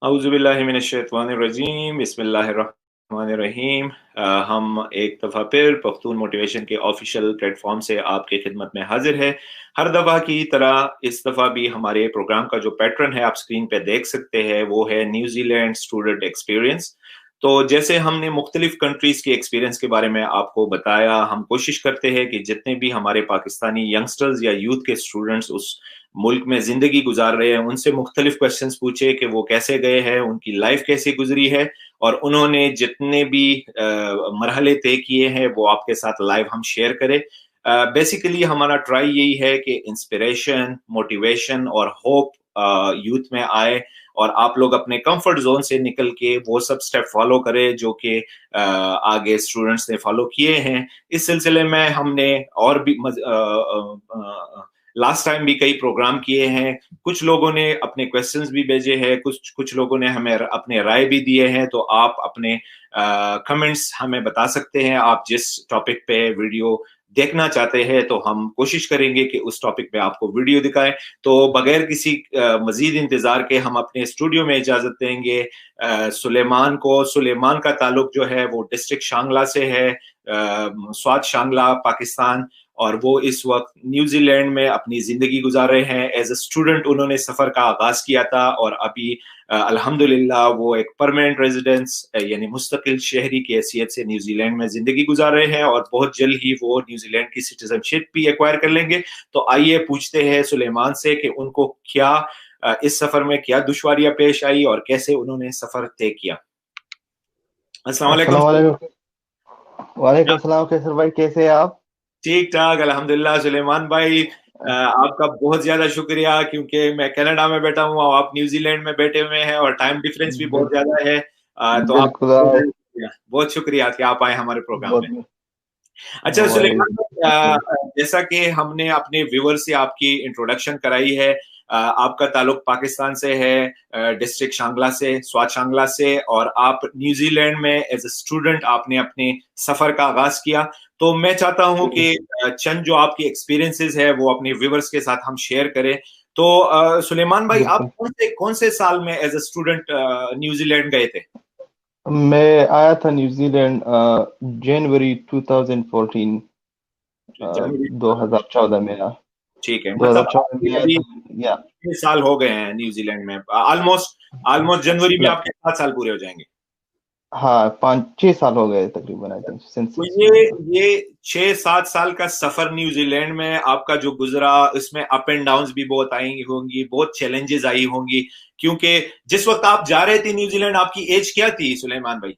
अऊज़ु बिल्लाहि मिनश्शैतानिर्रजीम बिस्मिल्लाहिर्रहमानिर्रहीम। हम एक दफ़ा फिर पख्तून मोटिवेशन के ऑफिशियल प्लेटफॉर्म से आपकी खिदमत में हाजिर है। हर दफ़ा की तरह इस दफ़ा भी हमारे प्रोग्राम का जो पैटर्न है आप स्क्रीन पे देख सकते हैं, वो है न्यूजीलैंड स्टूडेंट एक्सपीरियंस। तो जैसे हमने मुख्तलिफ कंट्रीज के एक्सपीरियंस के बारे में आपको बताया, हम कोशिश करते हैं कि जितने भी हमारे पाकिस्तानी यंगस्टर्स या यूथ के स्टूडेंट्स उस मुल्क में जिंदगी गुजार रहे हैं, उनसे मुख्तलिफ क्वेश्चंस पूछे कि वो कैसे गए हैं, उनकी लाइफ कैसे गुजरी है, और उन्होंने जितने भी मरहले तय किए हैं वो आपके साथ लाइव हम शेयर करें। बेसिकली हमारा ट्राई यही है कि इंस्पिरेशन, मोटिवेशन और होप यूथ में आए, और आप लोग अपने कंफर्ट जोन से निकल के वो सब स्टेप फॉलो करें जो कि आगे स्टूडेंट्स ने फॉलो किए हैं। इस सिलसिले में हमने और भी लास्ट टाइम भी कई प्रोग्राम किए हैं। कुछ लोगों ने अपने क्वेश्चंस भी भेजे हैं, कुछ लोगों ने हमें अपने राय भी दिए हैं। तो आप अपने कमेंट्स हमें बता सकते हैं, आप जिस टॉपिक पे वीडियो देखना चाहते हैं, तो हम कोशिश करेंगे कि उस टॉपिक पे आपको वीडियो दिखाएं। तो बगैर किसी मजीद इंतजार के हम अपने स्टूडियो में इजाजत देंगे सुलेमान को। सुलेमान का ताल्लुक जो है वो डिस्ट्रिक्ट शांगला से है, स्वात शांगला, पाकिस्तान, और वो इस वक्त न्यूजीलैंड में अपनी जिंदगी गुजार रहे हैं। एज ए स्टूडेंट उन्होंने सफर का आगाज किया था, और अभी अल्हम्दुलिल्लाह वो एक परमानेंट रेजिडेंस यानी मुस्तकिल शहरी की हैसियत से न्यूजीलैंड में जिंदगी गुजार रहे हैं, और बहुत जल्द ही वो न्यूजीलैंड की सिटीजनशिप भी एक्वायर कर लेंगे। तो आइए पूछते हैं सुलेमान से कि उनको क्या इस सफर में क्या दुश्वारियां पेश आई और कैसे उन्होंने सफर तय किया। अस्सलाम वालेकुम। वालेकुम सलाम कैसर भाई, कैसे हैं आप? ठीक ठाक अल्हम्दुलिल्लाह। सुलेमान भाई, आपका बहुत ज्यादा शुक्रिया, क्योंकि मैं कनाडा में बैठा हूँ और आप न्यूजीलैंड में बैठे हुए हैं, और टाइम डिफरेंस भी बहुत ज्यादा है। तो आप बिल्कुल बहुत शुक्रिया कि आप आए हमारे प्रोग्राम में। बहुत अच्छा सुलेमान भाई, बिल्कुल। जैसा कि हमने अपने व्यूअर से आपकी इंट्रोडक्शन कराई है, आपका ताल्लुक पाकिस्तान से है, डिस्ट्रिक्ट शांगला से, स्वात शांगला से, और आप न्यूजीलैंड में एज ए स्टूडेंट आपने अपने सफर का आगाज किया। तो मैं चाहता हूं कि चंद जो आपकी एक्सपीरियंसेस है वो अपने व्यूअर्स के साथ हम शेयर करें। तो सुलेमान भाई, आप कौन से साल में एज ए स्टूडेंट न्यूजीलैंड गए थे? मैं आया था न्यूजीलैंड जनवरी 2014, जनवरी 2014 में। ठीक है, मतलब 2014 में आपके आया अभी था या 6 साल हो गए हैं न्यूजीलैंड में। ऑलमोस्ट ऑलमोस्ट जनवरी में आपके 7 साल पूरे हो जाएंगे। हाँ, 5-6 साल हो गए तकरीबन, आई थिंक सिंस तो 16 या। ये 6-7 साल का सफर न्यूजीलैंड में आपका जो गुजरा, इसमें अप एंड डाउन्स भी बहुत आई होंगी, बहुत चैलेंजेस आई होंगी, क्योंकि जिस वक्त आप जा रहे थे न्यूजीलैंड, आपकी एज क्या थी सुलेमान भाई?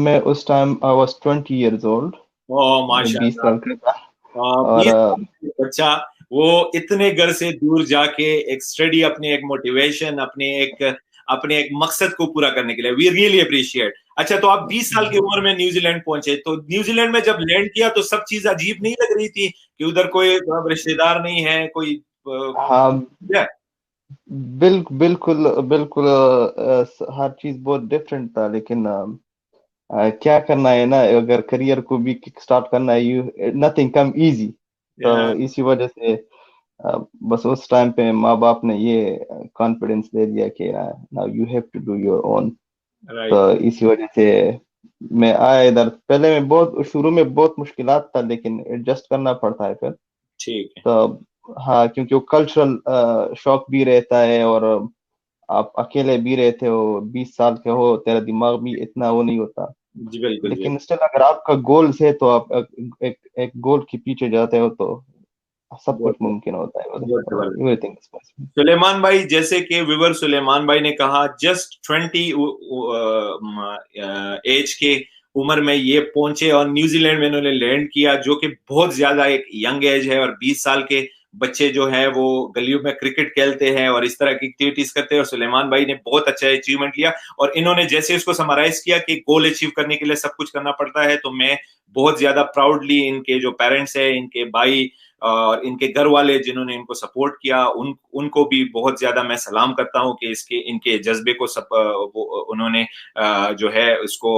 मैं उस time I was 20 years old। ओ मैं 20 माशाल्लाह। साल का था। और 20 साल का बच्चा, वो इतने घर से दूर जाके एक स्टडी, अपने एक मोटिवेशन, अपने एक मकसद को पूरा करने के लिए, वी रियली अप्रिशिएट। अच्छा, तो आप 20 साल की उम्र में न्यूजीलैंड पहुंचे, तो न्यूजीलैंड में जब लैंड किया तो सब चीज अजीब नहीं लग रही थी कि उधर कोई रिश्तेदार नहीं है, कोई हाँ, क्या? बिल्कुल बिल्कुल, हर चीज बहुत डिफरेंट था, लेकिन क्या करना है ना, अगर करियर को भी किक स्टार्ट करना है, यू नथिंग कम इजी। तो इसी वजह से बस उस टाइम पे माँ बाप ने ये कॉन्फिडेंस दे दिया कि now you have to do your own. Right. तो इसी वजह से मैं आया इधर। पहले में बहुत शुरू में बहुत मुश्किलात था, लेकिन एडजस्ट करना पड़ता है फिर। ठीक है। तो हाँ, क्योंकि वो कल्चरल शॉक भी रहता है, और आप अकेले भी रहते हो, 20 साल के हो, तेरा दिमाग भी इतना वो नहीं होता। जी बिल्कुल जी। लेकिन स्टिल अगर आपका गोल्स है, तो आप एक गोल के पीछे जाते हो, तो सब कुछ बहुत मुमकिन होता है। बहुत जबरदस्त। Everything is possible. सुलेमान भाई, जैसे कि विवर सुलेमान भाई ने कहा, जस्ट 20 एज के उम्र में ये पहुंचे और न्यूजीलैंड में इन्होंने लैंड किया, जो कि बहुत ज्यादा एक यंग एज है। और 20 साल के बच्चे जो है वो गलियों में क्रिकेट खेलते हैं और इस तरह की एक्टिविटीज करते हैं, और सुलेमान भाई ने बहुत अच्छा अचीवमेंट लिया। और इन्होंने जैसे इसको समराइज किया कि गोल अचीव करने के लिए सब कुछ करना पड़ता है, तो मैं बहुत ज्यादा प्राउडली इनके जो पेरेंट्स है, इनके भाई और इनके घर वाले जिन्होंने इनको सपोर्ट किया, उनको भी बहुत ज्यादा मैं सलाम करता हूं कि इनके जज्बे को उन्होंने जो है उसको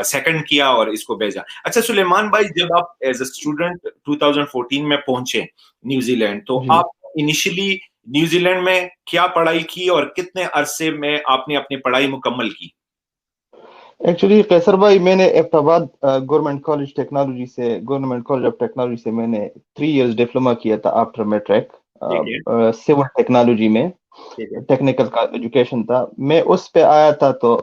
सेकंड किया और इसको भेजा। अच्छा सुलेमान भाई, जब आप एज ए स्टूडेंट 2014 में पहुंचे न्यूजीलैंड, तो जी। आप इनिशियली نیوزی لینڈ میں کیا پڑھائی کی اور کتنے عرصے میں آپ نے اپنی پڑھائی مکمل کی؟ ایکچولی قیصر بھائی میں نے ایبٹ گورنمنٹ کالج ٹیکنالوجی سے گورنمنٹ کالج آف ٹیکنالوجی سے میں نے 3 ایئرس ڈپلوما کیا تھا آفٹر میٹرک ٹھیک ہے، سول ٹیکنالوجی میں. ٹھیک ہے، ٹیکنیکل کا ایجوکیشن تھا. میں اس پہ آیا تھا تو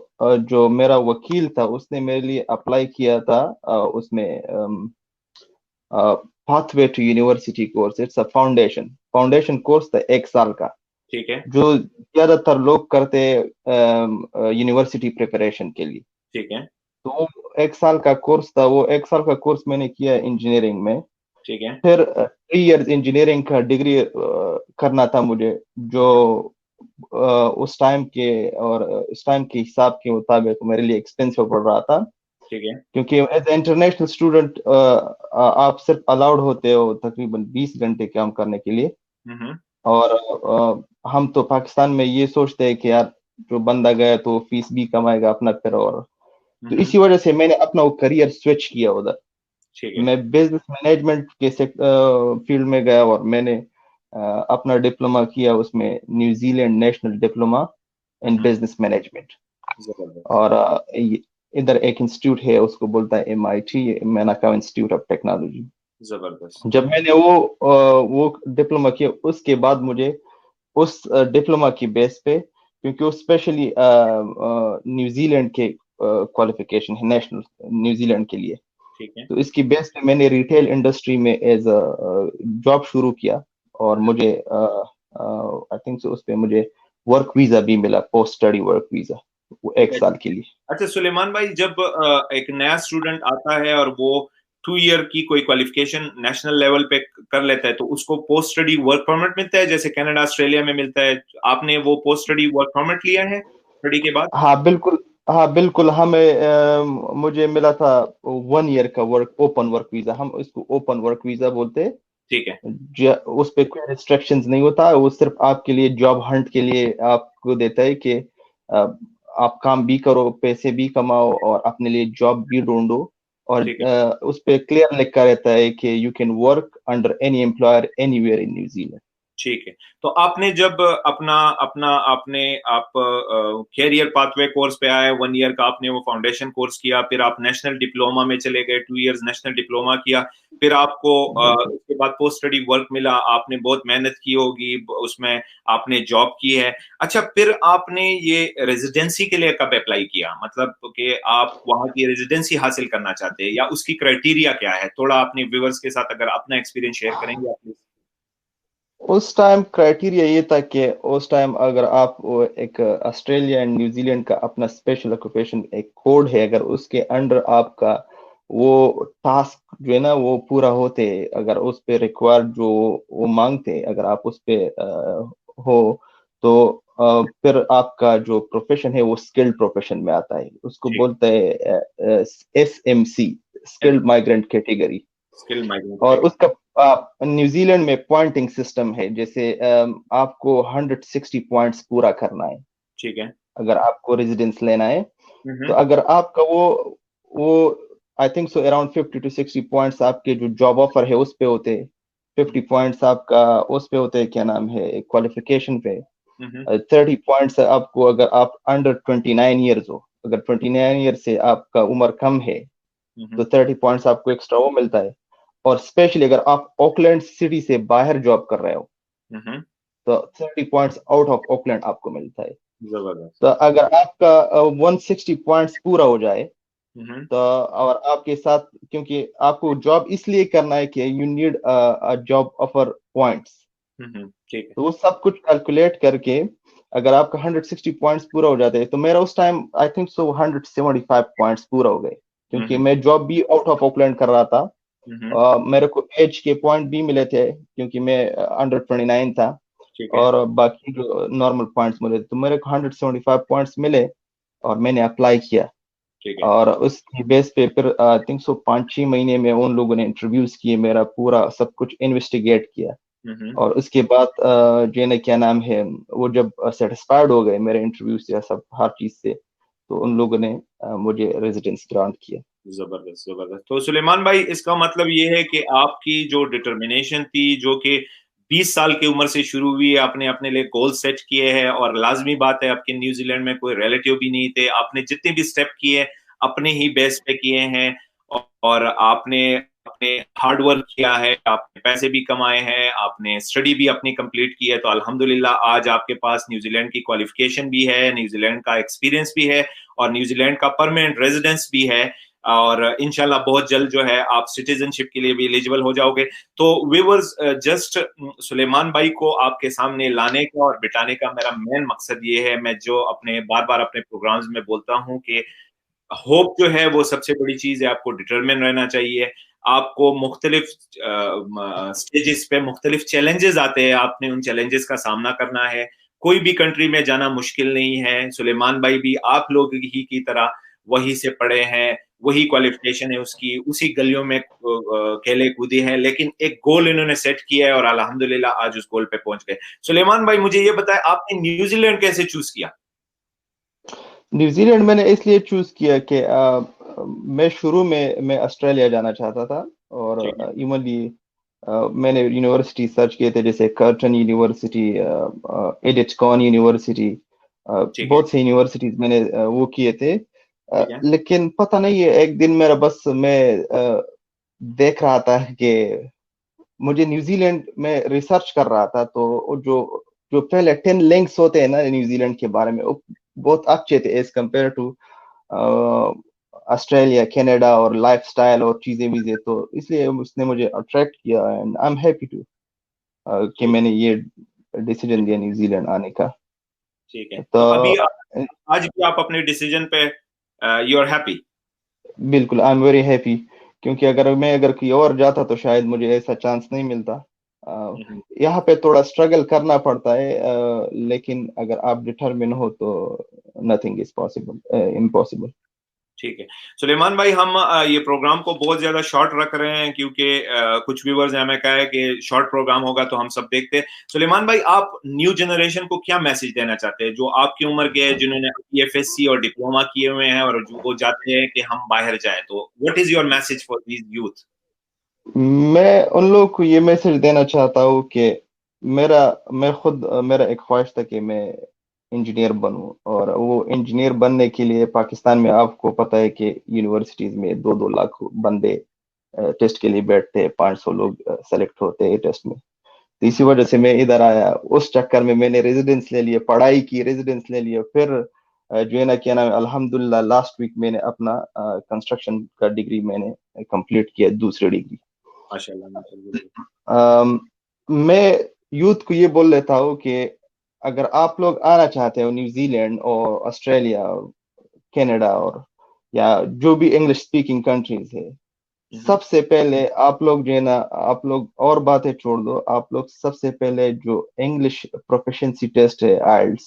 جو میرا وکیل تھا اس نے میرے لیے اپلائی کیا تھا اس میں pathway to university course. It's a foundation course تھا 1 سال کا ٹھیک ہے، جو زیادہ تر لوگ کرتے یونیورسٹی پریپریشن کے لیے. ٹھیک ہے، تو وہ 1 سال کا کورس تھا. وہ 1 سال کا کورس میں نے کیا انجینئرنگ میں. ٹھیک ہے، پھر 3 ایئرز انجینئرنگ کا ڈگری کرنا تھا مجھے جو اس ٹائم کے اور اس ٹائم کے حساب کے مطابق میرے لیے ایکسپینسو پڑ رہا تھا ٹھیک ہے، کیونکہ ایز اے انٹرنیشنل اسٹوڈنٹ آپ صرف الاؤڈ ہوتے ہو تقریباً 20 گھنٹے کام کرنے کے لیے. ہوں، اور ہم تو پاکستان میں یہ سوچتے ہیں کہ یار جو بندہ گیا تو فیس بھی کمائے گا اپنا پھر. اور تو اسی وجہ سے میں نے اپنا وہ کریئر سوئچ کیا ادھر. ٹھیک ہے، میں بزنس مینجمنٹ کے فیلڈ میں گیا اور میں نے اپنا ڈپلوما کیا اس میں New Zealand national diploma in business management. زبردست، اور ادھر ایک انسٹیٹیوٹ ہے اس کو بولتا ہے MIT میناکا انسٹیٹیوٹ آف ٹیکنالوجی. زبردست، جب میں نے وہ ڈپلوما کیا اس کے بعد مجھے اس ڈپلوما کی بیس پہ کیونکہ وہ اسپیشلی نیوزی لینڈ کے کوالیفیکیشن ہے نیشنل نیوزی لینڈ کے لیے. ٹھیک ہے، تو اس کی بیس پہ میں نے ریٹیل انڈسٹری میں ایز اے جاب شروع کیا اور مجھے آئی تھنک اس پہ مجھے ورک ویزا بھی ملا پوسٹ اسٹڈی ورک ویزا 1 سال کے لیے. اچھا سلیمان بھائی، جب ایک نیا اسٹوڈنٹ آتا ہے اور وہ 2 ایئر کی کوئی کوالیفیکیشن نیشنل لیول پہ کر لیتا ہے تو اس کو پوسٹ اسٹڈی ورک پرمٹ ملتا ہے جیسے کینیڈا آسٹریلیا میں ملتا ہے؟ آپ نے وہ پوسٹ اسٹڈی ورک پرمٹ لیا ہے اسٹڈی کے بعد؟ ہاں بالکل مجھے ملا تھا 1 ایئر کا اوپن ورک ویزا. ہم اس کو اوپن ورک ویزا بولتے. ٹھیک ہے، اس پہ کوئی ریسٹرکشنز نہیں ہوتا. وہ صرف آپ کے لیے جاب ہنٹ کے لیے آپ کو دیتا ہے کہ آپ کام بھی کرو پیسے بھی کماؤ اور اپنے لیے جاب بھی ڈھونڈو. اور ٹھیک ہے، اس پہ کلیئر لکھا رہتا ہے کہ you can work under any employer any where in New Zealand. ٹھیک ہے. تو آپ نے جب آپ کیریئر پاتھ وے کورس پہ آئے 1 ایئر کا، آپ نے وہ فاؤنڈیشن کورس کیا، پھر آپ نیشنل ڈپلوما میں چلے گئے 2 ایئرز نیشنل ڈپلوما کیا، پھر آپ کو اس کے بعد پوسٹ اسٹڈی ورک ملا، آپ نے بہت محنت کی ہوگی اس میں، آپ نے جاب کی ہے. اچھا پھر آپ نے یہ ریزیڈینسی کے لیے کب اپلائی کیا؟ مطلب کہ آپ وہاں کی ریزیڈینسی حاصل کرنا چاہتے ہیں یا اس کی کرائٹیریا کیا ہے؟ تھوڑا اپنے ویورز کے ساتھ اگر اپنا ایکسپیرینس شیئر کریں گے آپ. اس ٹائم کرائٹیریا یہ تھا کہ اس ٹائم اگر آپ ایک آسٹریلیا اینڈ نیوزی لینڈ کا اپنا اسپیشل آکوپیشن ایک کوڈ ہے، اگر اس کے انڈر آپ کا وہ ٹاسک جو ہے نا وہ پورا ہوتے، اگر اس پہ ریکوائرڈ جو وہ مانگتے اگر آپ اس پہ ہو تو پھر آپ کا جو پروفیشن ہے وہ اسکلڈ پروفیشن میں آتا ہے. اس کو بولتا ہے SMC skilled migrant category. Skill migrant. اور اس کا نیوزی لینڈ میں پوائنٹنگ سسٹم ہے جیسے آپ کو 160 پوائنٹس پورا کرنا ہے ٹھیک ہے، اگر آپ کو ریزیڈنس لینا ہے. تو اگر آپ کا وہ آئی think so around 50 to 60 points آپ کے جو جاب آفر ہے اس پہ ہوتے، 50 پوائنٹس آپ کا اس پہ ہوتے کیا نام ہے کوالیفیکیشن پہ، 30 پوائنٹس آپ کو اگر آپ انڈر 29 ایئرز ہو، اگر 29 ایئر سے آپ کا عمر کم ہے تو 30 پوائنٹس آپ کو ایکسٹرا وہ ملتا ہے. اور اسپیشلی اگر آپ اوکلینڈ سٹی سے باہر جاب کر رہے ہو تو 30 پوائنٹس آؤٹ آف اوکلینڈ آپ کو ملتا ہے. تو اگر آپ کا 160 پوائنٹس پورا ہو جائے تو اور آپ کے ساتھ کیونکہ آپ کو جاب اس لیے کرنا ہے کہ you need job offer points, تو وہ سب کچھ کیلکولیٹ کر کے اگر آپ کا 160 پوائنٹس پورا ہو جاتے ہیں تو میرا اس time I think so 175 points پورا ہو گئے کیونکہ میں جاب بھی آؤٹ آف اوکلینڈ کر رہا تھا. میرے کو ایج کے پوائنٹ بھی ملے تھے کیونکہ میں انڈر 29 تھا اور باقی جو نارمل پوائنٹس ملے تو میرے کو 175 پوائنٹس ملے اور میں نے اپلائی کیا. اور اس کی بیس پہ پھر آئی تھنک سو 5-6 مہینے میں ان لوگوں نے انٹرویوز کیے، میرا پورا سب کچھ انویسٹیگیٹ کیا اور اس کے بعد جو ہے کیا نام ہے وہ جب سیٹسفائڈ ہو گئے میرے انٹرویو سے سب ہر چیز سے تو ان لوگوں نے مجھے ریزیڈنس گرانٹ کیا. زبردست زبردست. تو سلیمان بھائی اس کا مطلب یہ ہے کہ آپ کی جو ڈٹرمنیشن تھی جو کہ 20 سال کی عمر سے شروع ہوئی ہے, آپ نے اپنے لیے گول سیٹ کیے ہیں, اور لازمی بات ہے آپ کے نیوزی لینڈ میں کوئی ریلیٹیو بھی نہیں تھے, آپ نے جتنے بھی اسٹیپ کیے اپنے ہی بیس پہ کیے ہیں, اور آپ نے اپنے ہارڈ ورک کیا ہے, آپ نے پیسے بھی کمائے ہیں, آپ نے اسٹڈی بھی اپنی کمپلیٹ کی ہے, تو الحمدللہ آج آپ کے پاس نیوزی لینڈ کی کوالیفیکیشن بھی ہے, نیوزی لینڈ کا ایکسپیرینس بھی ہے, اور نیوزی لینڈ کا پرماننٹ ریزیڈنس بھی ہے, اور انشاءاللہ بہت جلد جو ہے آپ سٹیزن شپ کے لیے بھی ایلیجیبل ہو جاؤ گے. تو ویورز, جسٹ سلیمان بھائی کو آپ کے سامنے لانے کا اور بٹانے کا میرا مین مقصد یہ ہے, میں جو اپنے بار بار اپنے پروگرامز میں بولتا ہوں کہ ہوپ جو ہے وہ سب سے بڑی چیز ہے, آپ کو ڈٹرمن رہنا چاہیے, آپ کو مختلف سٹیجز پہ مختلف چیلنجز آتے ہیں, آپ نے ان چیلنجز کا سامنا کرنا ہے, کوئی بھی کنٹری میں جانا مشکل نہیں ہے. سلیمان بھائی بھی آپ لوگ ہی کی طرح وہی سے پڑھے ہیں, وہی کوالیفیکیشن ہے اس کی, اسی گلیوں میں کھیلے کودے ہیں, لیکن ایک گول انہوں نے سیٹ کیا ہے اور الحمدللہ آج اس گول پہ پہنچ گئے. سلیمان بھائی مجھے یہ بتائیں, آپ نے نیوزی لینڈ کیسے چوز کیا؟ نیوزی لینڈ میں نے اس لیے چوز کیا کہ میں شروع میں آسٹریلیا جانا چاہتا تھا, اور ایونلی میں نے یونیورسٹی سرچ کیے تھے, جیسے کرٹن یونیورسٹی, ایڈٹ کون یونیورسٹی, بہت سے یونیورسٹیز میں نے وہ کیے تھے. لیکن پتہ نہیں ہے, ایک دن میرا بس میں دیکھ رہا تھا کہ مجھے نیوزی لینڈ میں ریسرچ کر رہا تھا, تو جو پہلے 10 لنکس ہوتے ہیں نا نیوزی لینڈ کے بارے میں, بہت اچھے تھے as compare to Australia, Canada, اور لائف سٹائل اور چیزیں ویزیں, تو اس لیے اس نے مجھے اٹریکٹ کیا, and I am happy to کہ میں نے یہ ڈیسیجن دیا نیوزی لینڈ آنے کا. ٹھیک ہے, تو ابھی آج بھی آپ اپنے ڈیسیجن پہ یو آر ہیپی؟ بالکل, آئی ایم ویری ہیپی, کیونکہ اگر کوئی اور جاتا تو شاید مجھے ایسا چانس نہیں ملتا. یہاں پہ تھوڑا اسٹرگل کرنا پڑتا ہے, لیکن اگر آپ ڈٹرمن ہو تو نتھنگ از پاسبل, امپاسبل. ٹھیک ہے سلیمان بھائی, ہم یہ پروگرام کو بہت زیادہ شارٹ رکھ رہے ہیں کیونکہ کچھ ویورز نے ہمیں کہا ہے کہ شارٹ پروگرام ہوگا تو ہم سب دیکھتے ہیں. سلیمان بھائی, آپ نیو جنریشن کو کیا میسج دینا چاہتے ہیں, جو آپ کی عمر کے جنہوں نے EFSC اور ڈپلوما کیے ہوئے ہیں اور جو وہ چاہتے ہیں کہ ہم باہر جائیں, تو what is your message for these youth? میں ان لوگوں کو یہ میسج دینا چاہتا ہوں کہ میرا ایک خواہش تھا کہ میں انجینئر بنوں, اور وہ انجینئر بننے کے لیے پاکستان میں آپ کو پتہ ہے کہ یونیورسٹیز میں 2 لاکھ بندے ٹیسٹ کے لیے بیٹھتے, 500 لوگ سلیکٹ ہوتے ہیں ٹیسٹ میں. تو اسی وجہ سے میں ادھر آیا, اس چکر میں نے ریزیڈنس لے لیا, پڑھائی کی, ریزیڈنس لے لیا, پھر جو ہے نا کیا نام ہے, الحمدللہ لاسٹ ویک میں نے اپنا کنسٹرکشن کا ڈگری میں نے کمپلیٹ کیا, دوسری ڈگری. میں یوتھ کو یہ بول لیتا ہوں کہ اگر آپ لوگ آنا چاہتے ہو نیوزی لینڈ اور آسٹریلیا, کینیڈا, اور یا جو بھی انگلش اسپیکنگ کنٹریز ہے, سب سے پہلے آپ لوگ جو ہے نا, آپ لوگ اور باتیں چھوڑ دو, آپ لوگ سب سے پہلے جو انگلش پروفیشنسی ٹیسٹ ہے, آئلٹس,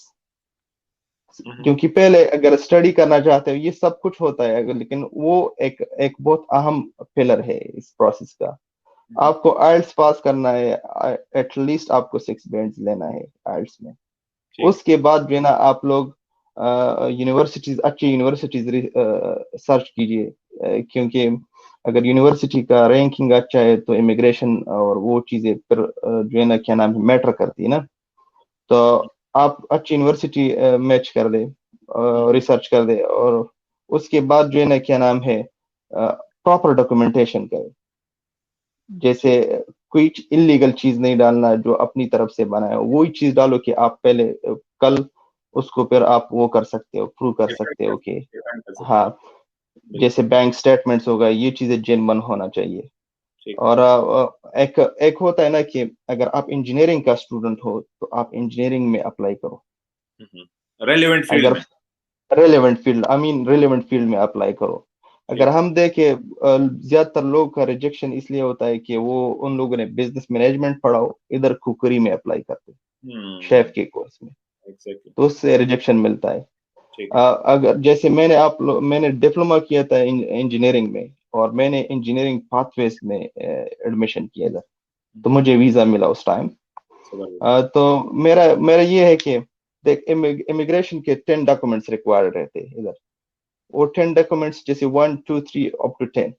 کیونکہ پہلے اگر اسٹڈی کرنا چاہتے ہو یہ سب کچھ ہوتا ہے, لیکن وہ ایک بہت اہم پلر ہے اس پروسیس کا. آپ کو آئلٹس پاس کرنا ہے, ایٹ لیسٹ آپ کو 6 بینڈز لینا ہے آئلٹس میں. اس کے بعد جو ہے نا آپ لوگ یونیورسٹیز, اچھی یونیورسٹیز سرچ کیجیے, کیونکہ اگر یونیورسٹی کا رینکنگ اچھا ہے تو امیگریشن اور وہ چیزیں پھر جو ہے نا کیا نام ہے میٹر کرتی ہے نا. تو آپ اچھی یونیورسٹی میچ کر دے, ریسرچ کر دے, اور اس کے بعد جو ہے نا کیا نام ہے پراپر ڈاکومنٹیشن کرے. جیسے کوئی انلیگل چیز نہیں ڈالنا, جو اپنی طرف سے بنا ہے وہی چیز ڈالو کہ آپ پہلے کل اس کو پھر آپ وہ کر سکتے ہو, پروو کر سکتے ہو کہ ہاں, جیسے بینک سٹیٹمنٹس ہوگا, یہ چیزیں جینون ہونا چاہیے. اور ایک ہوتا ہے نا کہ اگر آپ انجینئرنگ کا اسٹوڈنٹ ہو تو آپ انجینئرنگ میں اپلائی کرو, ریلیونٹ فیلڈ میں, ریلیونٹ فیلڈ میں اپلائی کرو. اگر ہم دیکھیں زیادہ تر لوگ کا ریجیکشن اس لیے ہوتا ہے کہ وہ ان لوگوں نے بزنس مینجمنٹ پڑھاؤ, ادھر کوکری میں اپلائی کرتے, شیف کے کورس میں, تو اس سے ریجیکشن ملتا ہے. اگر جیسے میں نے ڈپلوما کیا تھا انجینئرنگ میں, اور میں نے انجینئرنگ پاتھ ویز میں ایڈمیشن کیا تھا, تو مجھے ویزا ملا اس ٹائم. تو میرا یہ ہے کہ دیکھ, امیگریشن کے 10 ڈاکومنٹس ریکوائرڈ رہتے ہیں ادھر, وہ 10 ڈاکومنٹس جیسے 1 2 3 up to 10.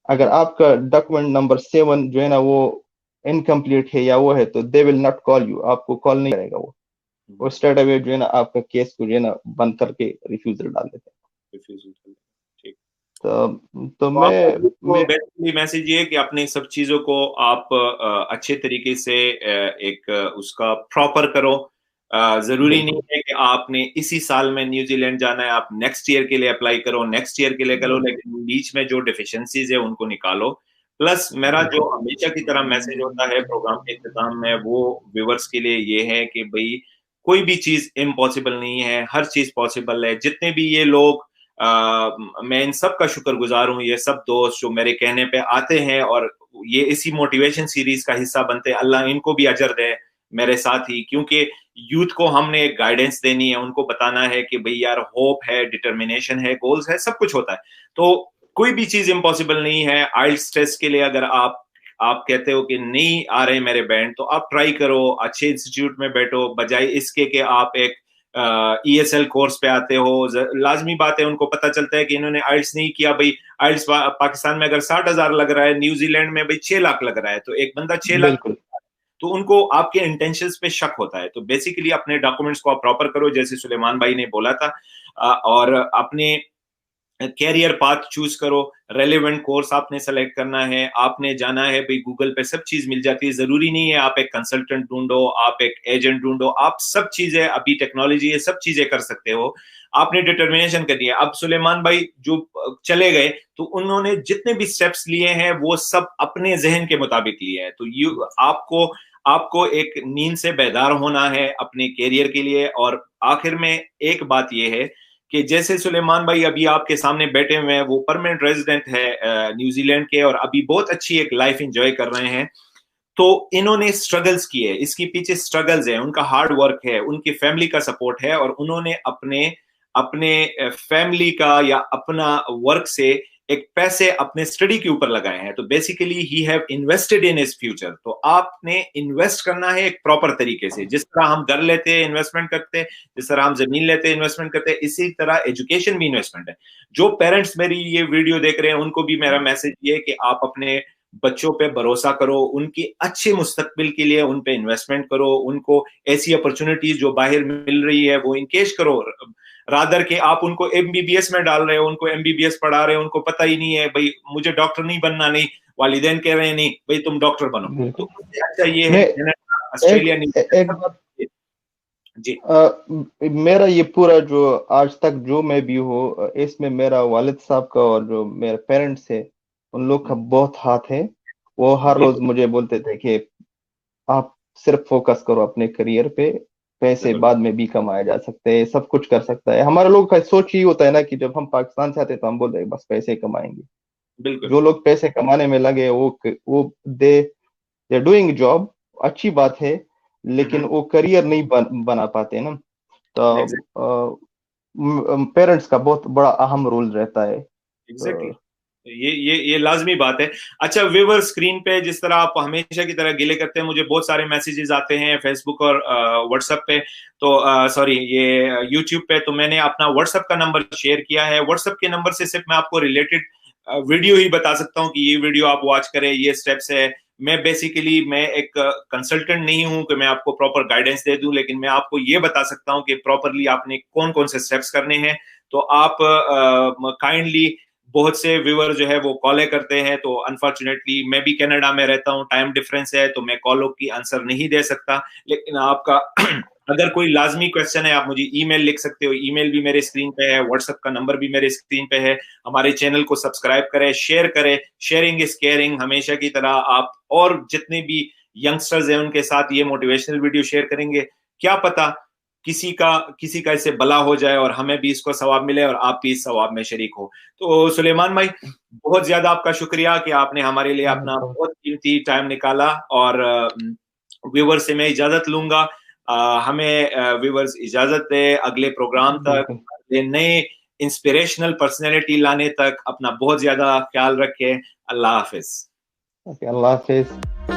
اگر آپ کا ڈاکومنٹ نمبر 7 جو ہے نا وہ इनकम्प्लीट है या वो है, तो they will not call you, आपको कॉल नहीं करेगा वो स्ट्रेट अवे जो है ना आपका केस को जो है ना बंद करके रिफ्यूजल डाल देते हैं। ठीक। तो तो आपका मैं बेसिकली मैसेज ये है कि अपने सब चीजों को आप अच्छे तरीके से एक उसका प्रॉपर करो। जरूरी नहीं है कि आपने इसी साल में न्यूजीलैंड जाना है, आप नेक्स्ट ईयर के लिए अप्लाई करो, नेक्स्ट ईयर के लिए करो, लेकिन बीच में जो डिफिशिएंसीज है उनको निकालो। प्लस मेरा जो हमेशा की तरह मैसेज होता है प्रोग्राम के इख्तिताम में, वो व्यूवर्स के लिए ये है कि भाई कोई भी चीज इम्पॉसिबल नहीं है, हर चीज पॉसिबल है। जितने भी ये लोग मैं इन सब का शुक्रगुजार हूँ, ये सब दोस्त जो मेरे कहने पे आते हैं और ये इसी मोटिवेशन सीरीज का हिस्सा बनते हैं, अल्लाह इनको भी अजर दे मेरे साथ ही, क्योंकि यूथ को हमने एक गाइडेंस देनी है, उनको बताना है कि भाई यार होप है, डिटर्मिनेशन है, गोल्स है, सब कुछ होता है। तो कोई भी चीज इम्पॉसिबल नहीं है। आइल्स टेस्ट के लिए अगर आप कहते हो कि नहीं आ रहे मेरे बैंड, तो आप ट्राई करो, अच्छे इंस्टीट्यूट में बैठो, बजाय इसके कि आप एक ESL कोर्स पे आते हो। लाजमी बात है, उनको पता चलता है कि इन्होंने आइल्स नहीं किया। भाई आइल्स पाकिस्तान में अगर 60,000 लग रहा है, न्यूजीलैंड में भाई 6 लाख लग रहा है, तो एक बंदा 6 लाख, तो उनको आपके इंटेंशंस पे शक होता है। तो बेसिकली अपने डॉक्यूमेंट्स को आप प्रॉपर करो, जैसे सुलेमान भाई ने बोला था, और अपने कैरियर पाथ चूज करो, रेलेवेंट कोर्स आपने सेलेक्ट करना है, आपने जाना है भाई गूगल पे सब चीज मिल जाती है। जरूरी नहीं है आप एक कंसल्टेंट ढूंढो, आप एक एजेंट ढूंढो, आप सब चीजें, अभी टेक्नोलॉजी है, सब चीजें कर सकते हो। आपने डिटर्मिनेशन करनी है। अब सुलेमान भाई जो चले गए, तो उन्होंने जितने भी स्टेप्स लिए हैं वो सब अपने जहन के मुताबिक लिए हैं। तो आपको एक नींद से बेदार होना है अपने कैरियर के लिए। और आखिर में एक बात यह है कि जैसे सुलेमान भाई अभी आपके सामने बैठे हुए हैं, वो परमानेंट रेजिडेंट है न्यूजीलैंड के, और अभी बहुत अच्छी एक लाइफ एंजॉय कर रहे हैं। तो इन्होंने स्ट्रगल्स किए, इसके पीछे स्ट्रगल्स है, उनका हार्ड वर्क है, उनकी फैमिली का सपोर्ट है, और उन्होंने अपने अपने फैमिली का या अपना वर्क से एक पैसे अपने स्टडी के ऊपर लगाए हैं। तो basically he have invested in his future. तो आपने इन्वेस्ट करना है एक प्रॉपर तरीके से, जिस तरह हम घर लेते हैं इन्वेस्टमेंट करते हैं, जिस तरह हम जमीन लेते हैं इन्वेस्टमेंट करते हैं, इसी तरह एजुकेशन भी इन्वेस्टमेंट है। जो पेरेंट्स मेरी ये वीडियो देख रहे हैं, उनको भी मेरा मैसेज ये है कि आप अपने बच्चों पे भरोसा करो, उनकी अच्छे मुस्तकबिल के लिए उन पे इन्वेस्टमेंट करो, उनको ऐसी अपॉर्चुनिटीज जो बाहर मिल रही है वो इनकेश करो, रादर के आप उनको MBBS में डाल रहे हो, उनको MBBS पढ़ा रहे हो, उनको पता ही नहीं है भाई मुझे डॉक्टर नहीं बनना, नहीं वालिदैन कह रहे हैं नहीं भाई तुम डॉक्टर बनो। तो अच्छा ये है ऑस्ट्रेलिया एक बात जी, मेरा ये पूरा जो आज तक जो मैं भी हूँ, इसमें मेरा वालिद साहब का और जो मेरे पेरेंट्स है उन लोग का बहुत हाथ है। वो हर रोज मुझे बोलते थे कि आप सिर्फ फोकस करो अपने करियर पे, पैसे बाद में भी कमाया जा सकते हैं, सब कुछ कर सकता है। हमारे लोग का सोच ही होता है ना कि जब हम पाकिस्तान से आते तो हम बोल रहे बस पैसे कमाएंगे। जो लोग पैसे कमाने में लगे वो दे डूइंग जॉब, अच्छी बात है, लेकिन वो करियर नहीं बना पाते ना। तो पेरेंट्स का बहुत बड़ा अहम रोल रहता है। एग्जैक्टली ये लाजमी बात है। अच्छा व्यूवर, स्क्रीन पे जिस तरह आप हमेशा की तरह गिले करते हैं, मुझे बहुत सारे मैसेजेस आते हैं फेसबुक और व्हाट्सएप पे, तो सॉरी ये यूट्यूब पे, तो मैंने अपना व्हाट्सएप का नंबर शेयर किया है। व्हाट्सएप के नंबर से सिर्फ मैं आपको रिलेटेड वीडियो ही बता सकता हूँ कि ये वीडियो आप वॉच करें, ये स्टेप्स है। मैं एक कंसल्टेंट नहीं हूं कि मैं आपको प्रॉपर गाइडेंस दे दूं, लेकिन मैं आपको ये बता सकता हूं कि प्रॉपरली आपने कौन कौन से स्टेप्स करने हैं। तो आप काइंडली, बहुत से व्यूअर जो है वो कॉलें करते हैं, तो अनफॉर्चुनेटली मैं भी कनाडा में रहता हूँ, टाइम डिफरेंस है, तो मैं कॉलों की आंसर नहीं दे सकता। लेकिन आपका अगर कोई लाजमी क्वेश्चन है, आप मुझे ईमेल लिख सकते हो, ईमेल भी मेरे स्क्रीन पे है, व्हाट्सएप का नंबर भी मेरे स्क्रीन पे है। हमारे चैनल को सब्सक्राइब करें, शेयर करें, शेयरिंग इज केयरिंग। हमेशा की तरह आप और जितने भी यंगस्टर्स हैं उनके साथ ये मोटिवेशनल वीडियो शेयर करेंगे, क्या पता किसी का इससे भला हो जाए और हमें भी इसको सवाब मिले और आप भी इस सवाब में शरीक हो। तो सुलेमान भाई, बहुत ज्यादा आपका शुक्रिया कि आपने हमारे लिए अपना बहुत कीमती टाइम निकाला। और व्यूअर से मैं इजाजत लूंगा, हमें व्यूअर्स इजाजत दे, अगले प्रोग्राम तक, नए इंस्पिरेशनल पर्सनैलिटी लाने तक अपना बहुत ज्यादा ख्याल रखें। अल्लाह हाफिज। अल्लाह हाफिज।